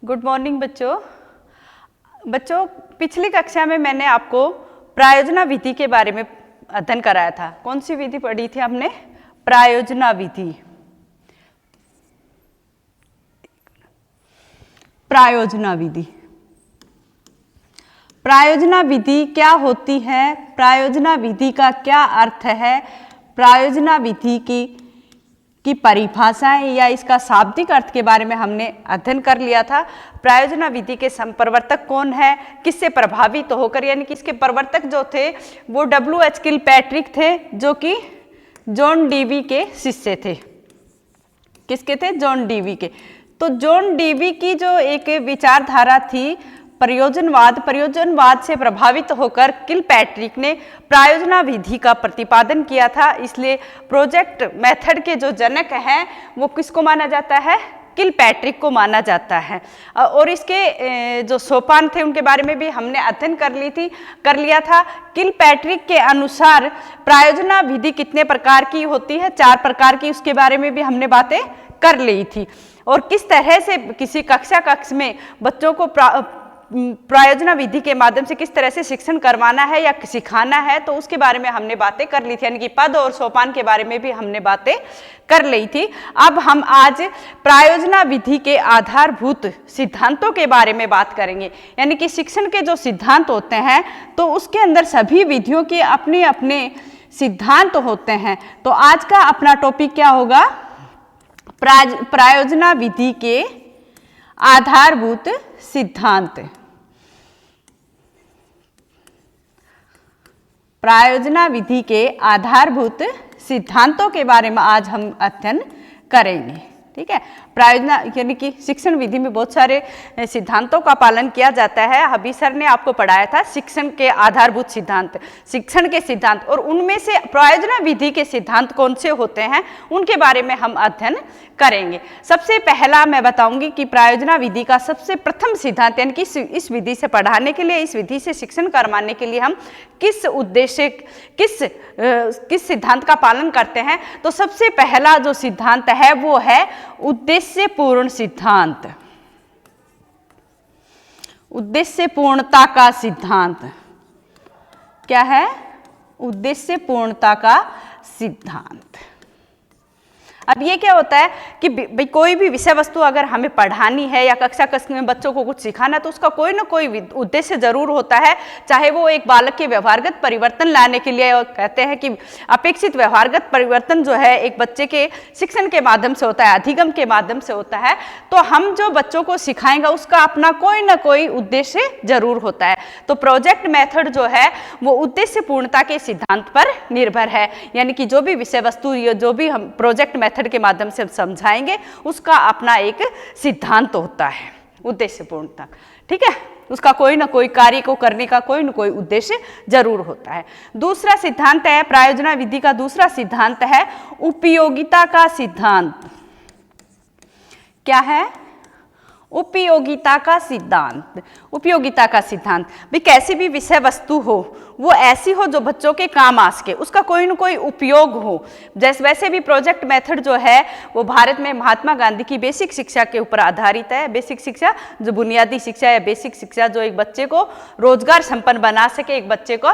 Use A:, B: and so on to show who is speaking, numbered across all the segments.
A: Good morning बच्चों। पिछली कक्षा में मैंने आपको प्रायोजना विधि के बारे में अध्ययन कराया था। कौन सी विधि पढ़ी थी हमने? प्रायोजना विधि। प्रायोजना विधि, प्रायोजना विधि क्या होती है? प्रायोजना विधि का क्या अर्थ है? प्रायोजना विधि की परिभाषाएं या इसका शाब्दिक अर्थ के बारे में हमने अध्ययन कर लिया था। प्रायोजना विधि के संप्रवर्तक कौन है, किससे प्रभावित होकर, यानी कि इसके प्रवर्तक जो थे वो W.H. किलपैट्रिक थे, जो कि जॉन डीवी के शिष्य थे। किसके थे? जॉन डीवी के। तो जॉन डीवी की जो एक विचारधारा थी प्रयोजनवाद से प्रभावित होकर किलपैट्रिक ने प्रायोजना विधि का प्रतिपादन किया था। इसलिए प्रोजेक्ट मेथड के जो जनक हैं वो किसको माना जाता है? किलपैट्रिक को माना जाता है। और इसके जो सोपान थे उनके बारे में भी हमने अध्ययन कर लिया था। किलपैट्रिक के अनुसार प्रायोजना विधि कितने प्रकार की होती है? 4 प्रकार की। उसके बारे में भी हमने बातें कर ली थी। और किस तरह से किसी कक्ष में बच्चों को प्रायोजना विधि के माध्यम से किस तरह से शिक्षण करवाना है या सिखाना है, तो उसके बारे में हमने बातें कर ली थी। यानी कि पद और सोपान के बारे में भी हमने बातें कर ली थी। अब हम आज प्रायोजना विधि के आधारभूत सिद्धांतों के बारे में बात करेंगे। यानी कि शिक्षण के जो सिद्धांत होते हैं तो उसके अंदर सभी विधियों के अपने अपने सिद्धांत होते हैं। तो आज का अपना टॉपिक क्या होगा? प्रायोजना विधि के आधारभूत सिद्धांत। प्रायोजना विधि के आधारभूत सिद्धांतों के बारे में आज हम अध्ययन करेंगे। ठीक है। प्रायोजना यानी कि शिक्षण विधि में बहुत सारे सिद्धांतों का पालन किया जाता है। अभी सर ने आपको पढ़ाया था शिक्षण के आधारभूत सिद्धांत, शिक्षण के सिद्धांत, और उनमें से प्रायोजना विधि के सिद्धांत कौन से होते हैं उनके बारे में हम अध्ययन करेंगे। सबसे पहला मैं बताऊंगी कि प्रायोजना विधि का सबसे प्रथम सिद्धांत, यानी कि इस विधि से पढ़ाने के लिए, इस विधि से शिक्षण करवाने के लिए हम किस उद्देश्य किस सिद्धांत का पालन करते हैं। तो सबसे पहला जो सिद्धांत है वो है उद्देश्य पूर्ण सिद्धांत। उद्देश्य पूर्णता का सिद्धांत क्या है? उद्देश्य पूर्णता का सिद्धांत। अब ये क्या होता है कि भाई कोई भी विषय वस्तु अगर हमें पढ़ानी है या कक्षा में बच्चों को कुछ सिखाना, तो उसका कोई ना कोई उद्देश्य जरूर होता है। चाहे वो एक बालक के व्यवहारगत परिवर्तन लाने के लिए, और कहते हैं कि अपेक्षित व्यवहारगत परिवर्तन जो है एक बच्चे के शिक्षण के माध्यम से होता है, अधिगम के माध्यम से होता है। तो हम जो बच्चों को सिखाएंगे उसका अपना कोई ना कोई उद्देश्य जरूर होता है। तो प्रोजेक्ट मेथड जो है वो उद्देश्य पूर्णता के सिद्धांत पर निर्भर है। यानी कि जो भी विषय वस्तु, जो भी हम प्रोजेक्ट मेथड के माध्यम से समझाएंगे उसका अपना एक सिद्धांत होता है, उद्देश्य पूर्णता। ठीक है। उसका कोई ना कोई कार्य को करने का कोई ना कोई उद्देश्य जरूर होता है। दूसरा सिद्धांत है, प्रायोजना विधि का दूसरा सिद्धांत है उपयोगिता का सिद्धांत। क्या है? उपयोगिता का सिद्धांत। उपयोगिता का सिद्धांत भी कैसी भी विषय वस्तु हो वो ऐसी हो जो बच्चों के काम आ सके, उसका कोई ना कोई उपयोग हो। जैसे वैसे भी प्रोजेक्ट मेथड जो है वो भारत में महात्मा गांधी की बेसिक शिक्षा के ऊपर आधारित है। बेसिक शिक्षा जो बुनियादी शिक्षा या बेसिक शिक्षा जो एक बच्चे को रोजगार संपन्न बना सके, एक बच्चे को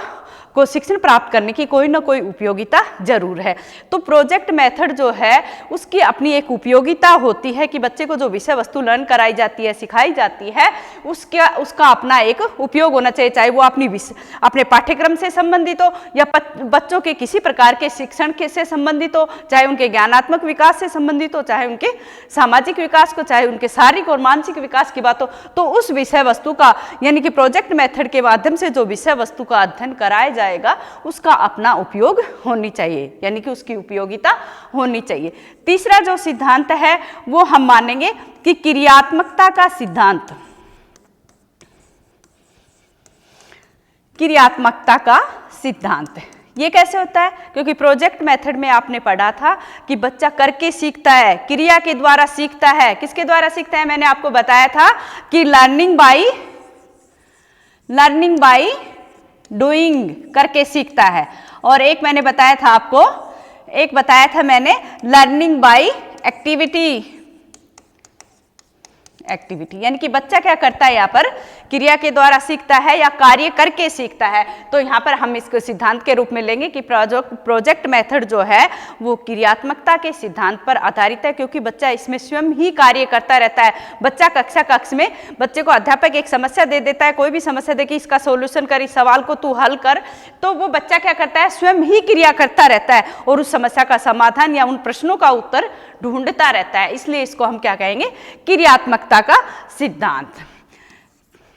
A: शिक्षण प्राप्त करने की कोई ना कोई उपयोगिता जरूर है। तो प्रोजेक्ट मेथड जो है उसकी अपनी एक उपयोगिता होती है कि बच्चे को जो विषय वस्तु लर्न कराई जाती है, सिखाई जाती है, उसका अपना एक उपयोग होना चाहिए। चाहे वो अपने पाठ्यक्रम से संबंधित हो या बच्चों के किसी प्रकार के शिक्षण से संबंधित हो, चाहे उनके ज्ञानात्मक विकास से संबंधित हो, चाहे उनके सामाजिक विकास को, चाहे उनके शारीरिक और मानसिक विकास की बात हो, तो उस विषय वस्तु का यानी कि प्रोजेक्ट मेथड के माध्यम से जो विषय वस्तु का अध्ययन कराया जाएगा उसका अपना उपयोग होनी चाहिए, यानी कि उसकी उपयोगिता होनी चाहिए। तीसरा जो सिद्धांत है वो हम मानेंगे कि क्रियात्मकता का सिद्धांत। क्रियात्मकता का सिद्धांत ये कैसे होता है? क्योंकि प्रोजेक्ट मेथड में आपने पढ़ा था कि बच्चा करके सीखता है, क्रिया के द्वारा सीखता है। किसके द्वारा सीखता है? मैंने आपको बताया था कि लर्निंग बाय डूइंग, करके सीखता है। और एक मैंने बताया था आपको, लर्निंग बाय एक्टिविटी, एक्टिविटी, यानी कि बच्चा क्या करता है यहाँ पर क्रिया के द्वारा सीखता है या कार्य करके सीखता है। तो यहाँ पर हम इसको सिद्धांत के रूप में लेंगे कि प्रोजेक्ट मेथड जो है वो क्रियात्मकता के सिद्धांत पर आधारित है, क्योंकि बच्चा इसमें स्वयं ही कार्य करता रहता है। बच्चा कक्षा कक्ष में बच्चे को अध्यापक एक समस्या दे देता है, कोई भी समस्या दे कि इसका सोल्यूशन कर, इस सवाल को तू हल कर, तो वो बच्चा क्या करता है, स्वयं ही क्रिया करता रहता है और उस समस्या का समाधान या उन प्रश्नों का उत्तर ढूंढता रहता है। इसलिए इसको हम क्या कहेंगे, क्रियात्मकता का सिद्धांत।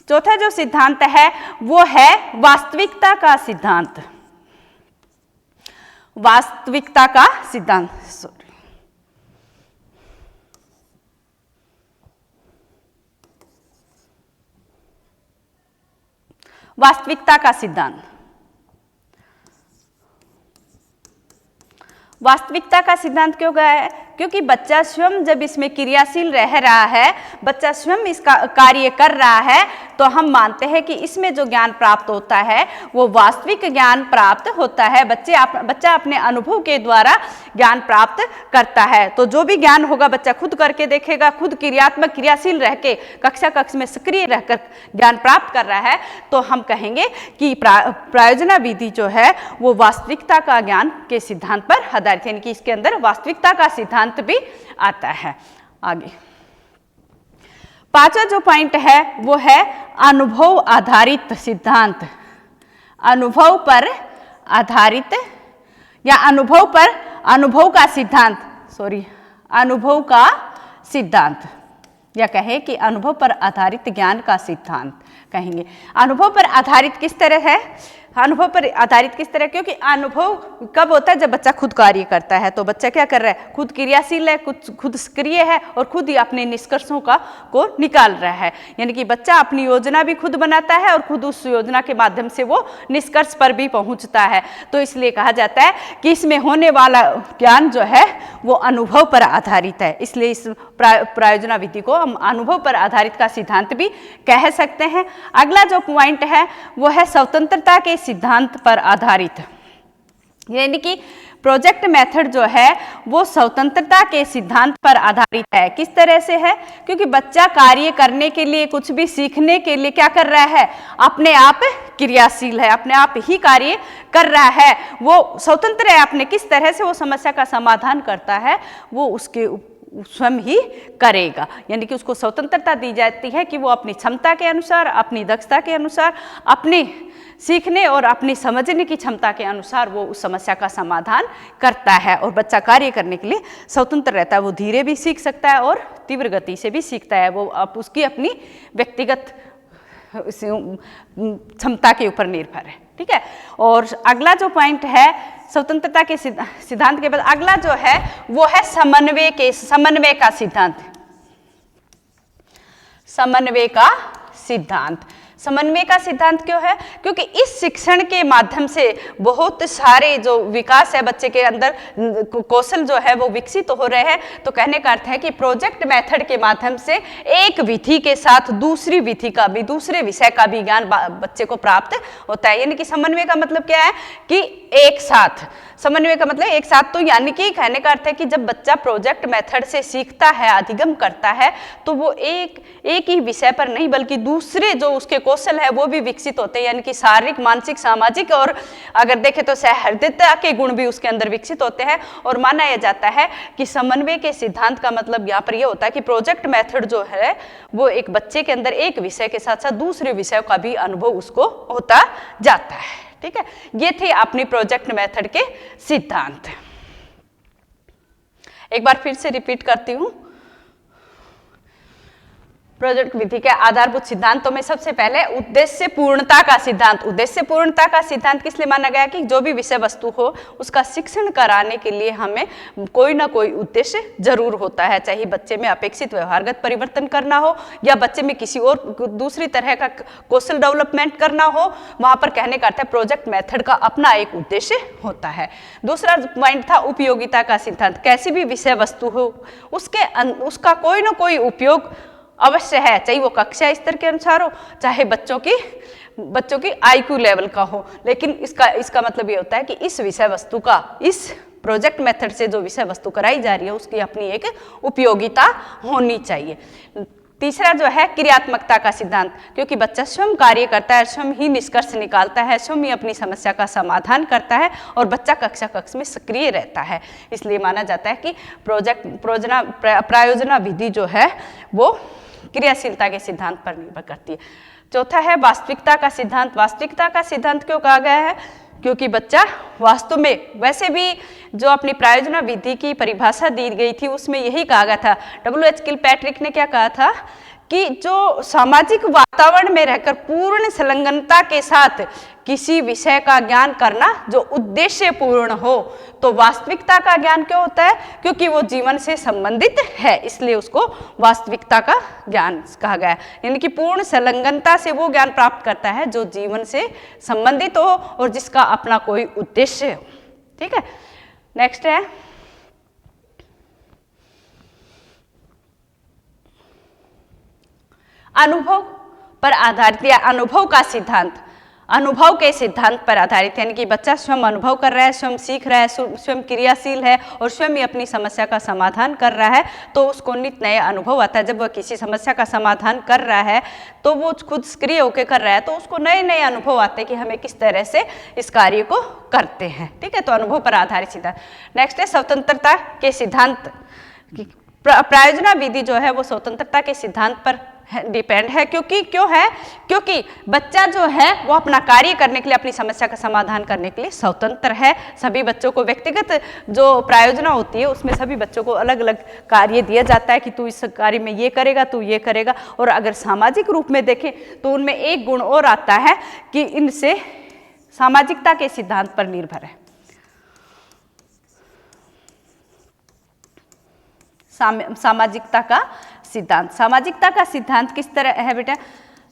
A: चौथा जो सिद्धांत है वो है वास्तविकता का सिद्धांत। वास्तविकता का सिद्धांत, वास्तविकता का सिद्धांत। वास्तविकता का सिद्धांत क्यों गया है, क्योंकि बच्चा स्वयं जब इसमें क्रियाशील रह रहा है, बच्चा स्वयं इसका कार्य कर रहा है, तो हम मानते हैं कि इसमें जो ज्ञान प्राप्त होता है वो वास्तविक ज्ञान प्राप्त होता है। बच्चा अपने अनुभव के द्वारा ज्ञान प्राप्त करता है। तो जो भी ज्ञान होगा बच्चा खुद करके देखेगा, खुद क्रियात्मक क्रियाशील रह के कक्षा कक्ष में सक्रिय रहकर ज्ञान प्राप्त कर रहा है, तो हम कहेंगे कि प्रायोजना विधि जो है वो वास्तविकता का ज्ञान के सिद्धांत पर आधारित है, यानी कि इसके अंदर वास्तविकता का सिद्धांत भी आता है। आगे पांचवा जो पॉइंट है वो है अनुभव आधारित सिद्धांत। अनुभव पर आधारित या अनुभव का सिद्धांत, अनुभव का सिद्धांत, या कहें कि अनुभव पर आधारित ज्ञान का सिद्धांत कहेंगे। अनुभव पर आधारित किस तरह है, अनुभव पर आधारित किस तरह, क्योंकि अनुभव कब होता है, जब बच्चा खुद कार्य करता है। तो बच्चा क्या कर रहा है, खुद क्रियाशील है, खुद सक्रिय है और खुद ही अपने निष्कर्षों को निकाल रहा है। यानी कि बच्चा अपनी योजना भी खुद बनाता है और खुद उस योजना के माध्यम से वो निष्कर्ष पर भी पहुंचता है। तो इसलिए कहा जाता है कि इसमें होने वाला ज्ञान जो है वो अनुभव पर आधारित है। इसलिए इस प्रायोजना विधि को हम अनुभव पर आधारित का सिद्धांत भी कह सकते हैं। अगला जो पॉइंट है वो है स्वतंत्रता के सिद्धांत पर आधारित, यानी कि प्रोजेक्ट मेथड जो है वो स्वतंत्रता के सिद्धांत पर आधारित है। किस तरह से है, क्योंकि बच्चा कार्य करने के लिए, कुछ भी सीखने के लिए क्या कर रहा है, अपने आप क्रियाशील है, अपने आप ही कार्य कर रहा है, वो स्वतंत्र है अपने किस तरह से वो समस्या का समाधान करता है वो उसके स्वयं ही करेगा। यानी कि उसको स्वतंत्रता दी जाती है कि वो अपनी क्षमता के अनुसार, अपनी दक्षता के अनुसार, अपनी सीखने और अपनी समझने की क्षमता के अनुसार वो उस समस्या का समाधान करता है। और बच्चा कार्य करने के लिए स्वतंत्र रहता है, वो धीरे भी सीख सकता है और तीव्र गति से भी सीखता है, वो उसकी अपनी व्यक्तिगत क्षमता के ऊपर निर्भर है। ठीक है। और अगला जो पॉइंट है स्वतंत्रता के सिद्धांत के बाद अगला जो है वो है समन्वय का सिद्धांत। समन्वय का सिद्धांत, समन्वय का सिद्धांत क्यों है, क्योंकि इस शिक्षण के माध्यम से बहुत सारे जो विकास है बच्चे के अंदर, कौशल जो है वो विकसित हो रहे हैं। तो कहने का अर्थ है कि प्रोजेक्ट मेथड के माध्यम से एक विधि के साथ दूसरी विधि का भी, दूसरे विषय का भी ज्ञान बच्चे को प्राप्त होता है। यानी कि समन्वय का मतलब क्या है कि एक साथ, समन्वय का मतलब एक साथ, तो यानी कि कहने का अर्थ है कि जब बच्चा प्रोजेक्ट मेथड से सीखता है, अधिगम करता है, तो वो एक ही विषय पर नहीं बल्कि दूसरे जो उसके कौशल है वो भी विकसित होते हैं। यानी कि शारीरिक, मानसिक, सामाजिक और अगर देखें तो सहृदयता के गुण भी उसके अंदर विकसित होते हैं। और माना यह जाता है कि समन्वय के सिद्धांत का मतलब यहाँ पर यह होता है कि प्रोजेक्ट मेथड जो है वो एक बच्चे के अंदर एक विषय के साथ साथ दूसरे विषयों का भी अनुभव उसको होता जाता है। ठीक है, ये थे अपनी प्रोजेक्ट मेथड के सिद्धांत। एक बार फिर से रिपीट करती हूं। प्रोजेक्ट विधि के आधारभूत सिद्धांतों में सबसे पहले उद्देश्य पूर्णता का सिद्धांत। उद्देश्य पूर्णता का सिद्धांत किस लिए माना गया कि जो भी विषय वस्तु हो उसका शिक्षण कराने के लिए हमें कोई ना कोई उद्देश्य जरूर होता है, चाहे बच्चे में अपेक्षित व्यवहारगत परिवर्तन करना हो या बच्चे में किसी और दूसरी तरह का कौशल डेवलपमेंट करना हो, वहां पर कहने का अर्थ है प्रोजेक्ट मेथड का अपना एक उद्देश्य होता है। दूसरा पॉइंट था उपयोगिता का सिद्धांत। कैसी भी विषय वस्तु हो उसका कोई ना कोई उपयोग अवश्य है, चाहे वो कक्षा स्तर के अनुसार हो, चाहे बच्चों की IQ लेवल का हो। लेकिन इसका मतलब ये होता है कि इस विषय वस्तु का, इस प्रोजेक्ट मेथड से जो विषय वस्तु कराई जा रही है उसकी अपनी एक उपयोगिता होनी चाहिए। तीसरा जो है क्रियात्मकता का सिद्धांत, क्योंकि बच्चा स्वयं कार्य करता है, स्वयं ही निष्कर्ष निकालता है, स्वयं ही अपनी समस्या का समाधान करता है और बच्चा कक्षा कक्ष में सक्रिय रहता है, इसलिए माना जाता है कि प्रायोजना विधि जो है वो क्रियाशीलता के सिद्धांत पर निर्भर करती है। चौथा है वास्तविकता का सिद्धांत। वास्तविकता का सिद्धांत क्यों कहा गया है? क्योंकि बच्चा वास्तव में, वैसे भी जो अपनी प्रायोजना विधि की परिभाषा दी गई थी उसमें यही कहा गया था, W.H. किलपैट्रिक ने क्या कहा था कि जो सामाजिक वातावरण में रहकर पूर्ण संलग्नता के साथ किसी विषय का ज्ञान करना जो उद्देश्य पूर्ण हो, तो वास्तविकता का ज्ञान क्यों होता है? क्योंकि वो जीवन से संबंधित है, इसलिए उसको वास्तविकता का ज्ञान कहा गया है। यानी कि पूर्ण संलग्नता से वो ज्ञान प्राप्त करता है जो जीवन से संबंधित हो और जिसका अपना कोई उद्देश्य हो। ठीक है, नेक्स्ट है अनुभव पर आधारित या अनुभव का सिद्धांत। अनुभव के सिद्धांत पर आधारित, यानी कि बच्चा स्वयं अनुभव कर रहा है, स्वयं सीख रहा है, स्वयं क्रियाशील है और स्वयं ही अपनी समस्या का समाधान कर रहा है, तो उसको नित्य नया अनुभव आता है। जब वह किसी समस्या का समाधान कर रहा है तो वो खुद सक्रिय होकर कर रहा है, तो उसको नए नए अनुभव आते हैं कि हमें किस तरह से इस कार्य को करते हैं। ठीक है, तो अनुभव पर आधारित सिद्धांत। नेक्स्ट है स्वतंत्रता के सिद्धांत। प्रायोजना विधि जो है वो स्वतंत्रता के सिद्धांत पर डिपेंड है। क्योंकि बच्चा जो है वो अपना कार्य करने के लिए, अपनी समस्या का समाधान करने के लिए स्वतंत्र है। सभी बच्चों को व्यक्तिगत जो प्रायोजना होती है उसमें सभी बच्चों को अलग अलग कार्य दिया जाता है कि तू इस कार्य में ये करेगा, तू ये करेगा। और अगर सामाजिक रूप में देखें तो उनमें एक गुण और आता है कि इनसे सामाजिकता के सिद्धांत पर निर्भर है। सामाजिकता का सिद्धांत। सामाजिकता का सिद्धांत किस तरह है बेटा?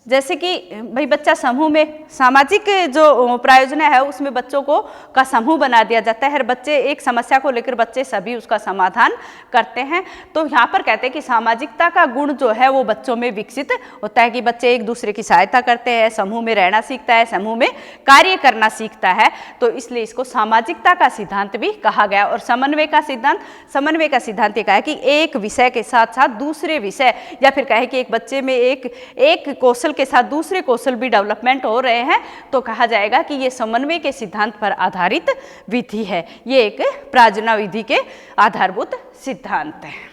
A: जैसे कि भाई बच्चा समूह में, सामाजिक जो प्रायोजना है उसमें बच्चों को का समूह बना दिया जाता है। हर बच्चे एक समस्या को लेकर बच्चे सभी उसका समाधान करते हैं। तो यहाँ पर कहते हैं कि सामाजिकता का गुण जो है वो बच्चों में विकसित होता है कि बच्चे एक दूसरे की सहायता करते हैं, समूह में रहना सीखता है, समूह में कार्य करना सीखता है। तो इसलिए इसको सामाजिकता का सिद्धांत भी कहा गया। और समन्वय का सिद्धांत ये कहा है कि एक विषय के साथ साथ दूसरे विषय, या फिर कहे कि एक बच्चे में एक कौशल के साथ दूसरे कौशल भी डेवलपमेंट हो रहे हैं, तो कहा जाएगा कि ये समन्वय के सिद्धांत पर आधारित विधि है। ये एक प्रायोजना विधि के आधारभूत सिद्धांत है।